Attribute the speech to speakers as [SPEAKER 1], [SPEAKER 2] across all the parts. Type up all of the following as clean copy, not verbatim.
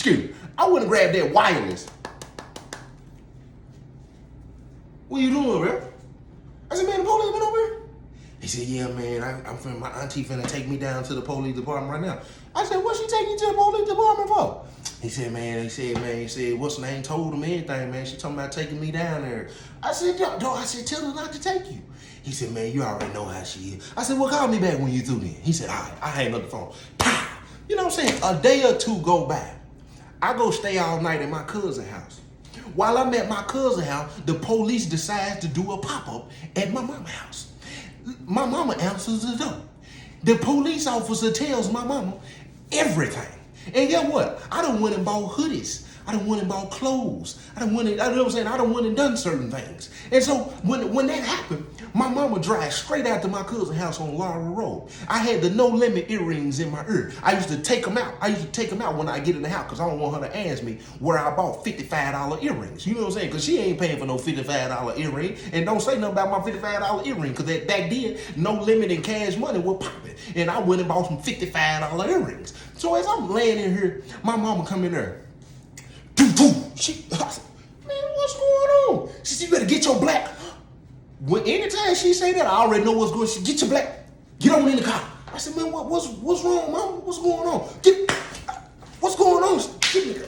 [SPEAKER 1] excuse me. I went and grabbed that wireless. What you doing, bro? I said, man, the police been over here? He said, yeah, man, I'm finna, my auntie finna take me down to the police department right now. I said, what she take you to the police department for? He said, what's the name told him everything, man. She talking about taking me down there. I said, no, tell her not to take you. He said, man, you already know how she is. I said, well, call me back when you through then. He said, all right, I hang up the phone. You know what I'm saying? A day or two go by. I go stay all night at my cousin's house. While I'm at my cousin's house, the police decides to do a pop-up at my mama's house. My mama answers the door. The police officer tells my mama everything. And guess what? I done went and bought hoodies. I done went and bought clothes. I done went and done certain things. And so when that happened, my mama drives straight out to my cousin's house on Laurel Road. I had the No Limit earrings in my ear. I used to take them out when I get in the house because I don't want her to ask me where I bought $55 earrings. You know what I'm saying? Because she ain't paying for no $55 earring. And don't say nothing about my $55 earring because back then, No Limit and Cash Money were popping. And I went and bought some $55 earrings. So as I'm laying in here, my mama come in there. She, I said, man, what's going on? She said, you better get your black. When anytime she say that, I already know what's going on. She said, get your black, get on in the car. I said, man, what's wrong, mama? What's going on? What's going on? Get in the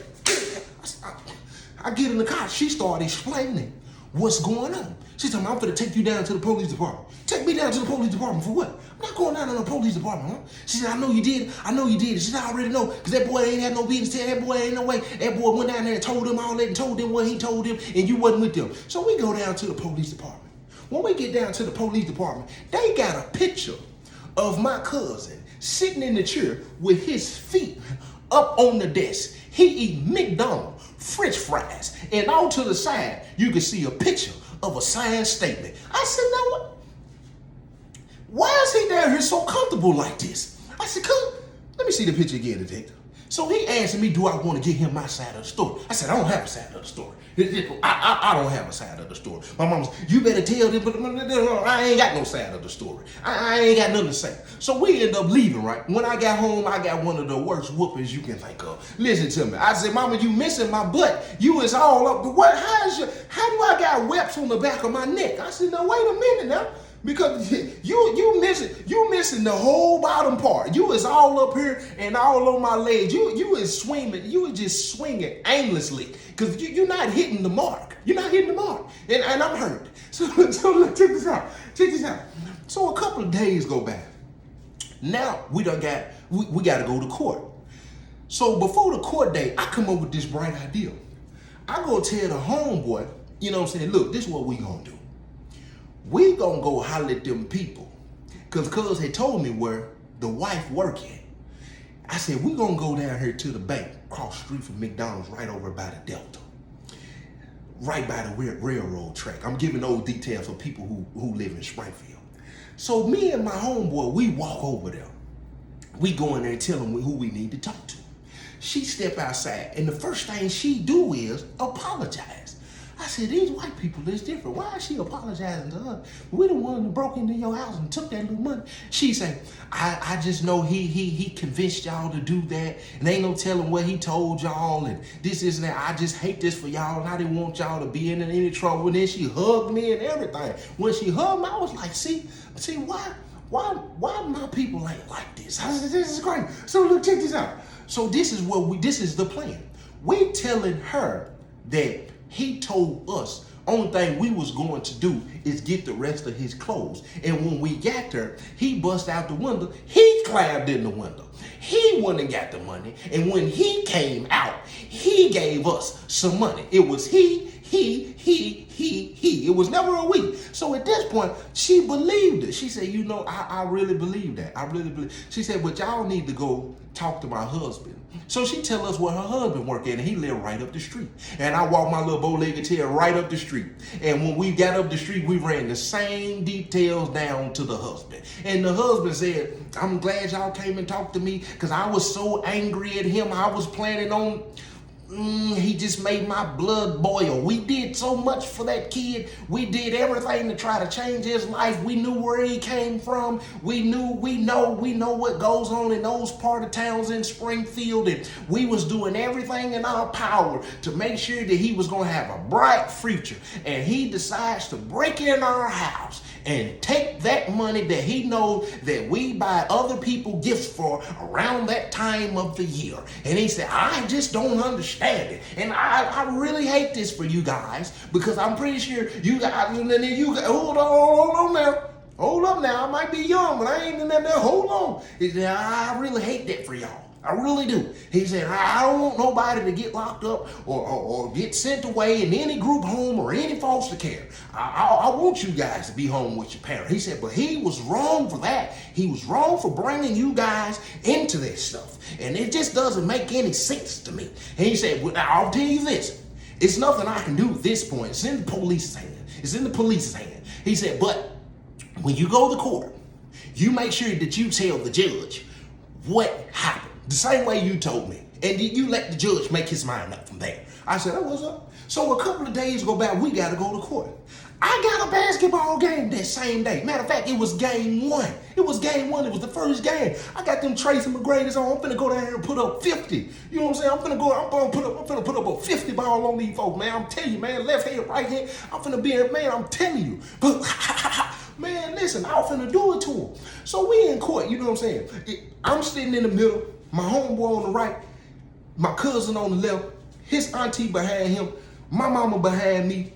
[SPEAKER 1] car. I get in the car. She started explaining what's going on. She told me, I'm finna take you down to the police department. Take me down to the police department for what? I'm not going down to the police department, huh? She said, I know you did. She said, I already know, because that boy ain't had no business telling that boy ain't no way. That boy went down there and told him all that and told them what he told him, and you wasn't with them. So we go down to the police department. When we get down to the police department, they got a picture of my cousin sitting in the chair with his feet up on the desk. He eat McDonald's, French fries, and all to the side, you can see a picture of a signed statement. I said, now what? Why is he down here so comfortable like this? I said, let me see the picture again, detective. So he asked me, do I want to get him my side of the story? I said, I don't have a side of the story. I don't have a side of the story. My mom said, you better tell them, but I ain't got no side of the story. I ain't got nothing to say. So we end up leaving, right? When I got home, I got one of the worst whoopings you can think of. Listen to me. I said, mama, you missing my butt. You is all up. But how do I got webs on the back of my neck? I said, now wait a minute now. Because you missing the whole bottom part. You is all up here and all on my legs. You is swinging. You is just swinging aimlessly because you're not hitting the mark. You're not hitting the mark, and I'm hurt. So look, check this out. So a couple of days go by. Now we got to go to court. So before the court date, I come up with this bright idea. I go tell the homeboy, you know what I'm saying? Look, this is what we gonna do. We gonna go holler at them people. Cause had told me where the wife work at. I said, we gonna go down here to the bank, cross the street from McDonald's, right over by the Delta. Right by the railroad track. I'm giving those details for people who live in Springfield. So me and my homeboy, we walk over there. We go in there and tell them who we need to talk to. She step outside, and the first thing she do is apologize. I said, these white people is different. Why is she apologizing to us? We the one that broke into your house and took that little money. She said, I just know he convinced y'all to do that, and ain't no telling what he told y'all, and this and that. I just hate this for y'all, and I didn't want y'all to be in any trouble. And then she hugged me and everything. When she hugged me, I was like, see, why my people ain't like this? I said, this is crazy. So look, check this out. So this is the plan. We telling her that he told us only thing we was going to do is get the rest of his clothes. And when we got there, he bust out the window. He climbed in the window. He went and got the money. And when he came out, he gave us some money. It was he. It was never a we. So at this point, she believed it. She said, you know, I really believe that. I really believe. She said, but y'all need to go talk to my husband. So she tell us where her husband work at, and he lived right up the street. And I walked my little bow-legged tail right up the street. And when we got up the street, we ran the same details down to the husband. And the husband said, I'm glad y'all came and talked to me because I was so angry at him. I was planning on he just made my blood boil. We did so much for that kid. We did everything to try to change his life. We knew where he came from. We know what goes on in those part of towns in Springfield. And we was doing everything in our power to make sure that he was going to have a bright future. And he decides to break in our house and take that money that he knows that we buy other people gifts for around that time of the year. And he said, I just don't understand it. And I really hate this for you guys, because I'm pretty sure you guys, hold on now. Hold up now. I might be young, but I ain't in that. Hold on. He said, I really hate that for y'all. I really do. He said, I don't want nobody to get locked up or get sent away in any group home or any foster care. I want you guys to be home with your parents. He said, but he was wrong for that. He was wrong for bringing you guys into this stuff. And it just doesn't make any sense to me. And he said, well, I'll tell you this. It's nothing I can do at this point. It's in the police's hand. It's in the police's hand. He said, but when you go to court, you make sure that you tell the judge what happened. The same way you told me. And you let the judge make his mind up from there. I said, oh, what's up? So a couple of days go by, we got to go to court. I got a basketball game that same day. Matter of fact, it was game one. It was game one. It was the first game. I got them Tracy McGrady's on. I'm finna go down here and put up 50. You know what I'm saying? I'm finna put up a 50 ball on these folks, man. I'm telling you, man. Left hand, right hand. I'm finna be a man. I'm telling you. But man, listen, I'm finna do it to him. So we in court. You know what I'm saying? I'm sitting in the middle. My homeboy on the right, my cousin on the left, his auntie behind him, my mama behind me.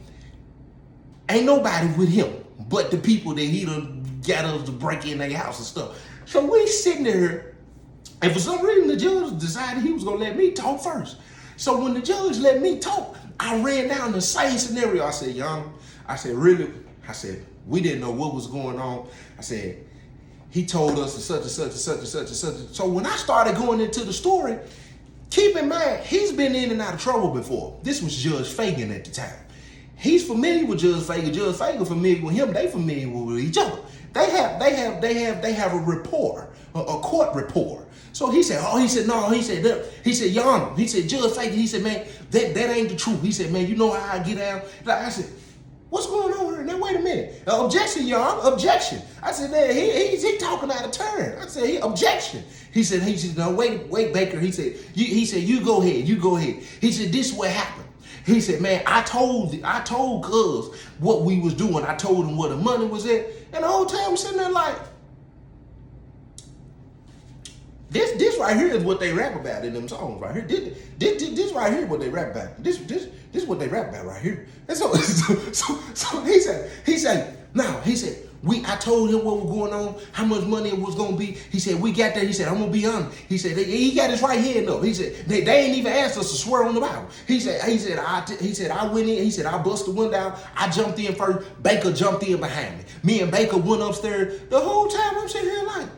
[SPEAKER 1] Ain't nobody with him but the people that he done got us to break in their house and stuff. So we sitting there, and for some reason the judge decided he was gonna let me talk first. So when the judge let me talk, I ran down the same scenario. I said, young, I said, really? I said, we didn't know what was going on. I said, he told us such and such and such and such and such. So when I started going into the story, keep in mind, he's been in and out of trouble before. This was Judge Fagan at the time. He's familiar with Judge Fagan. Judge Fagan familiar with him. They familiar with each other. They have a rapport, a court rapport. So he said, Your Honor, he said, Judge Fagan, he said, man, that ain't the truth. He said, man, you know how I get down? I said, what's going on here? Now, wait a minute. Objection, Your Honor, objection. I said, man, he talking out of turn. I said, objection. He said, no, wait, Baker. He said, you go ahead. He said, this is what happened. He said, man, I told cuz what we was doing. I told him where the money was at. And the whole time I'm sitting there like, this right here is what they rap about in them songs right here. This right here is what they rap about. This is what they rap about right here. And so he said, I told him what was going on, how much money it was gonna be. He said, we got there. He said, I'm gonna be honest. He said, he got his right hand up. He said, they ain't even asked us to swear on the Bible. He said, I went in. He said, I bust the window down. I jumped in first. Baker jumped in behind me. Me and Baker went upstairs. The whole time I'm sitting here like,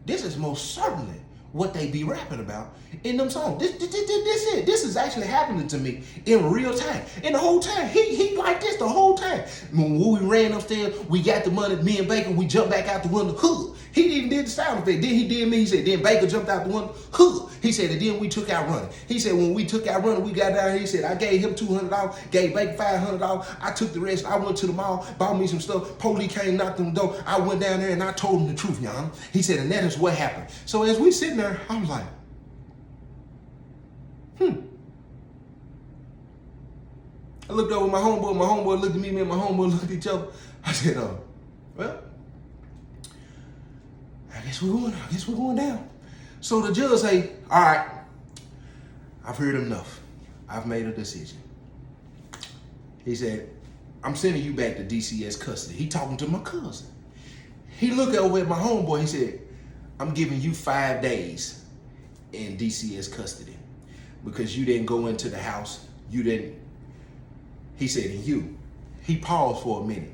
[SPEAKER 1] this is most certainly what they be rapping about in them songs. This is actually happening to me in real time. And the whole time, he like this the whole time. When we ran upstairs, we got the money, me and Baker, we jumped back out the window, hood. He even did the sound effect. Then he did me. He said, then Baker jumped out the window, hood. He said, and then we took out running. He said, when we took out running, we got down here. He said, I gave him $200, gave Baker $500. I took the rest. I went to the mall, bought me some stuff. Police came, knocked on the door. I went down there and I told him the truth, y'all. He said, and that is what happened. So as we sitting there, I was like, I looked over at my homeboy looked at me and my homeboy looked at each other. I said, well, I guess we're going down. So the judge say, all right, I've heard enough. I've made a decision. He said, I'm sending you back to DCS custody. He talking to my cousin. He looked over at my homeboy. He said, I'm giving you 5 days in DCS custody because you didn't go into the house. He said, and you. He paused for a minute.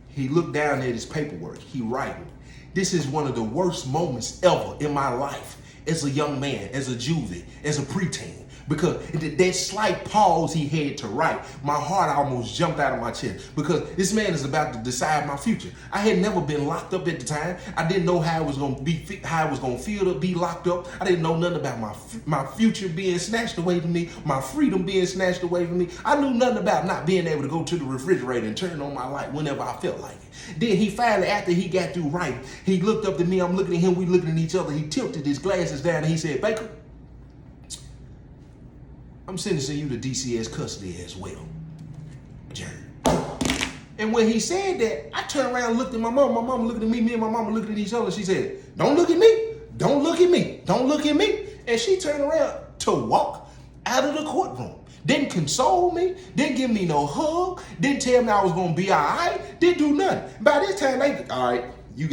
[SPEAKER 1] He looked down at his paperwork. He writing. This is one of the worst moments ever in my life as a young man, as a juvie, as a preteen. because that slight pause he had to write, my heart almost jumped out of my chest because this man is about to decide my future. I had never been locked up at the time. I didn't know how it was going to be, how it was going to feel to be locked up. I didn't know nothing about my future being snatched away from me, my freedom being snatched away from me. I knew nothing about not being able to go to the refrigerator and turn on my light whenever I felt like it. Then he finally, after he got through writing, he looked up at me. I'm looking at him. We looking at each other. He tilted his glasses down and he said, "Baker, I'm sentencing you to DCS custody as well." And when he said that, I turned around and looked at my mom. My mom looked at me. Me and my mama looked at each other. She said, "Don't look at me. Don't look at me. Don't look at me." And she turned around to walk out of the courtroom. Didn't console me. Didn't give me no hug. Didn't tell me I was going to be all right. Didn't do nothing. By this time, all right,